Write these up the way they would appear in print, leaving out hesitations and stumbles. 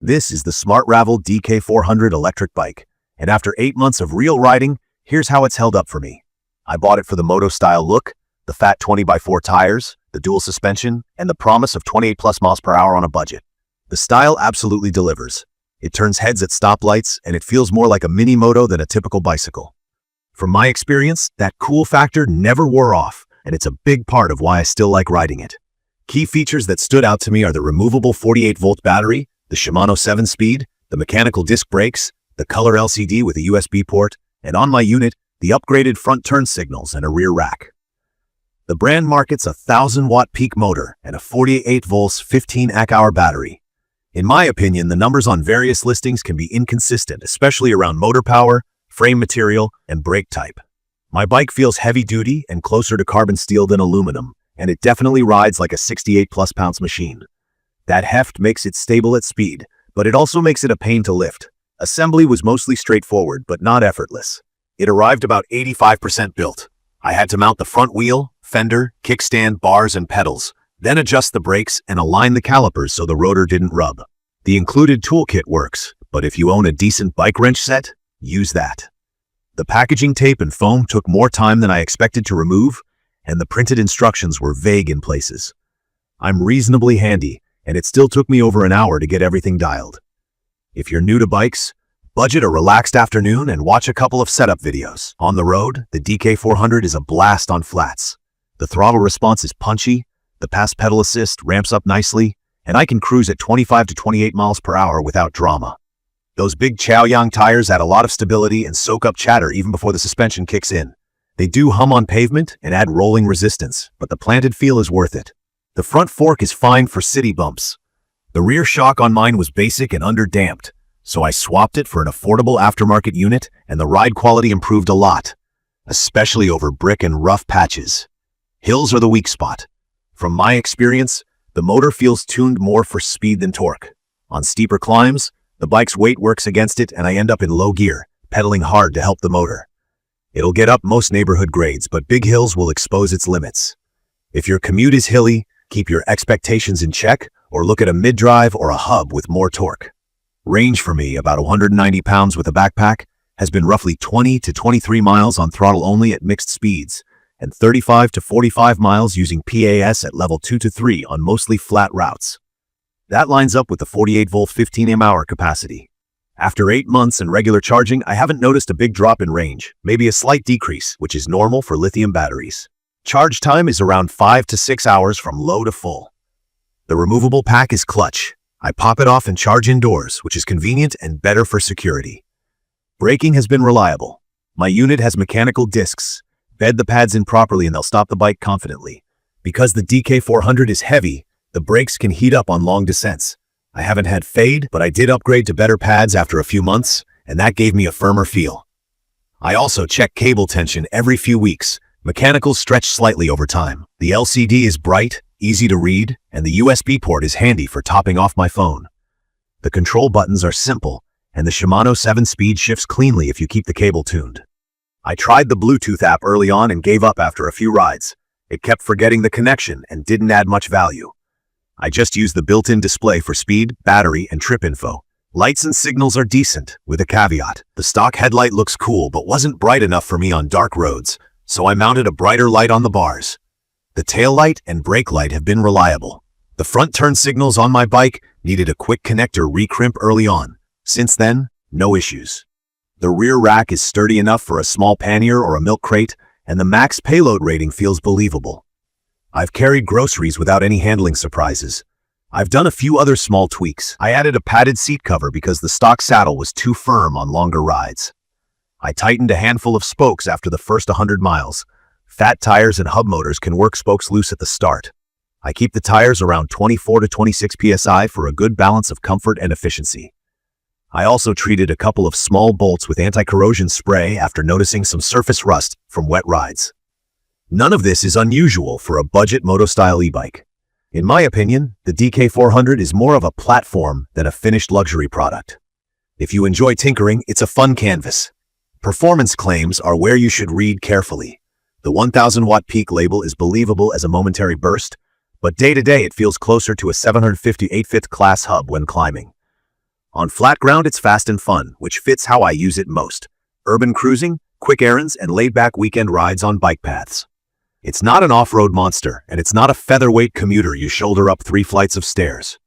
This is the SMARTRAVEL DK400 electric bike, and after 8 months of real riding, here's how it's held up for me. I bought it for the moto-style look, the fat 20x4 tires, the dual suspension, and the promise of 28 plus miles per hour on a budget. The style absolutely delivers. It turns heads at stoplights, and it feels more like a mini moto than a typical bicycle. From my experience, that cool factor never wore off, and it's a big part of why I still like riding it. Key features that stood out to me are the removable 48-volt battery, the Shimano 7-speed, the mechanical disc brakes, the color LCD with a USB port, and on my unit, the upgraded front turn signals and a rear rack. The brand markets a 1,000-watt peak motor and a 48-volt 15 Ah battery. In my opinion, the numbers on various listings can be inconsistent, especially around motor power, frame material, and brake type. My bike feels heavy-duty and closer to carbon steel than aluminum, and it definitely rides like a 68-plus pounds machine. That heft makes it stable at speed, but it also makes it a pain to lift. Assembly was mostly straightforward, but not effortless. It arrived about 85% built. I had to mount the front wheel, fender, kickstand, bars, and pedals, then adjust the brakes and align the calipers so the rotor didn't rub. The included toolkit works, but if you own a decent bike wrench set, use that. The packaging tape and foam took more time than I expected to remove, and the printed instructions were vague in places. I'm reasonably handy, and it still took me over an hour to get everything dialed. If you're new to bikes, budget a relaxed afternoon and watch a couple of setup videos. On the road, the DK400 is a blast on flats. The throttle response is punchy, the past pedal assist ramps up nicely, and I can cruise at 25 to 28 miles per hour without drama. Those big Chaoyang tires add a lot of stability and soak up chatter even before the suspension kicks in. They do hum on pavement and add rolling resistance, but the planted feel is worth it. The front fork is fine for city bumps. The rear shock on mine was basic and under-damped, so I swapped it for an affordable aftermarket unit, and the ride quality improved a lot, especially over brick and rough patches. Hills are the weak spot. From my experience, the motor feels tuned more for speed than torque. On steeper climbs, the bike's weight works against it and I end up in low gear, pedaling hard to help the motor. It'll get up most neighborhood grades, but big hills will expose its limits. If your commute is hilly, keep your expectations in check or look at a mid-drive or a hub with more torque. Range for me, about 190 pounds with a backpack, has been roughly 20 to 23 miles on throttle only at mixed speeds, and 35 to 45 miles using PAS at level 2 to 3 on mostly flat routes. That lines up with the 48-volt 15 Ah capacity. After 8 months and regular charging, I haven't noticed a big drop in range, maybe a slight decrease, which is normal for lithium batteries. Charge time is around 5 to 6 hours from low to full. The removable pack is clutch. I pop it off and charge indoors, which is convenient and better for security. Braking has been reliable. My unit has mechanical discs. Bed the pads in properly and they'll stop the bike confidently. Because the DK400 is heavy, the brakes can heat up on long descents. I haven't had fade, but I did upgrade to better pads after a few months, and that gave me a firmer feel. I also check cable tension every few weeks. Mechanicals stretch slightly over time. The LCD is bright, easy to read, and the USB port is handy for topping off my phone. The control buttons are simple, and the Shimano 7-speed shifts cleanly if you keep the cable tuned. I tried the Bluetooth app early on and gave up after a few rides. It kept forgetting the connection and didn't add much value. I just used the built-in display for speed, battery, and trip info. Lights and signals are decent, with a caveat. The stock headlight looks cool but wasn't bright enough for me on dark roads, so I mounted a brighter light on the bars. The tail light and brake light have been reliable. The front turn signals on my bike needed a quick connector recrimp early on. Since then, no issues. The rear rack is sturdy enough for a small pannier or a milk crate, and the max payload rating feels believable. I've carried groceries without any handling surprises. I've done a few other small tweaks. I added a padded seat cover because the stock saddle was too firm on longer rides. I tightened a handful of spokes after the first 100 miles. Fat tires and hub motors can work spokes loose at the start. I keep the tires around 24 to 26 psi for a good balance of comfort and efficiency. I also treated a couple of small bolts with anti-corrosion spray after noticing some surface rust from wet rides. None of this is unusual for a budget moto-style e-bike. In my opinion, the DK400 is more of a platform than a finished luxury product. If you enjoy tinkering, it's a fun canvas. Performance claims are where you should read carefully. The 1,000-watt peak label is believable as a momentary burst, but day-to-day it feels closer to a 758 class hub when climbing. On flat ground, it's fast and fun, which fits how I use it most. Urban cruising, quick errands, and laid-back weekend rides on bike paths. It's not an off-road monster, and it's not a featherweight commuter you shoulder up 3 flights of stairs.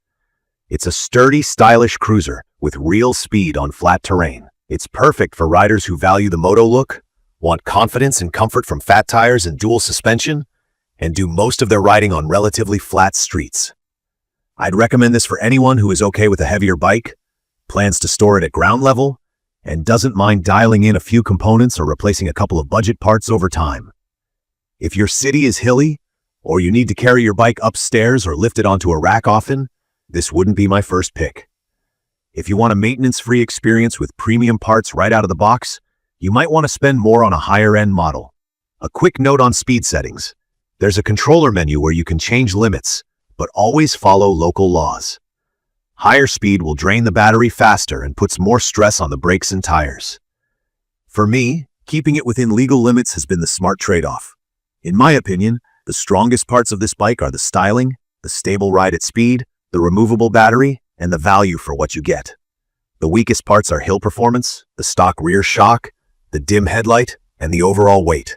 It's a sturdy, stylish cruiser with real speed on flat terrain. It's perfect for riders who value the moto look, want confidence and comfort from fat tires and dual suspension, and do most of their riding on relatively flat streets. I'd recommend this for anyone who is okay with a heavier bike, plans to store it at ground level, and doesn't mind dialing in a few components or replacing a couple of budget parts over time. If your city is hilly, or you need to carry your bike upstairs or lift it onto a rack often, this wouldn't be my first pick. If you want a maintenance-free experience with premium parts right out of the box, you might want to spend more on a higher-end model. A quick note on speed settings. There's a controller menu where you can change limits, but always follow local laws. Higher speed will drain the battery faster and puts more stress on the brakes and tires. For me, keeping it within legal limits has been the smart trade-off. In my opinion, the strongest parts of this bike are the styling, the stable ride at speed, the removable battery, and the value for what you get. The weakest parts are hill performance, the stock rear shock, the dim headlight, and the overall weight.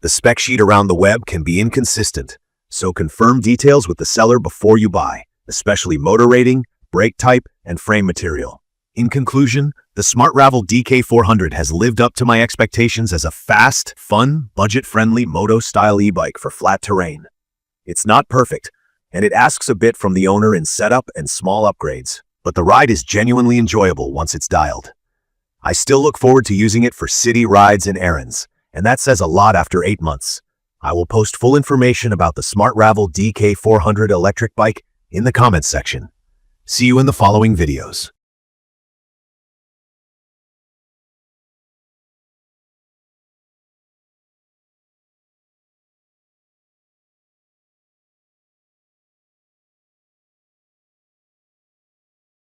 The spec sheet around the web can be inconsistent, so confirm details with the seller before you buy, especially motor rating, brake type, and frame material. In conclusion, the SMARTRAVEL DK400 has lived up to my expectations as a fast, fun, budget-friendly moto-style e-bike for flat terrain. It's not perfect, and it asks a bit from the owner in setup and small upgrades, but the ride is genuinely enjoyable once it's dialed. I still look forward to using it for city rides and errands, and that says a lot after 8 months. I will post full information about the SMARTRAVEL DK400 electric bike in the comments section. See you in the following videos.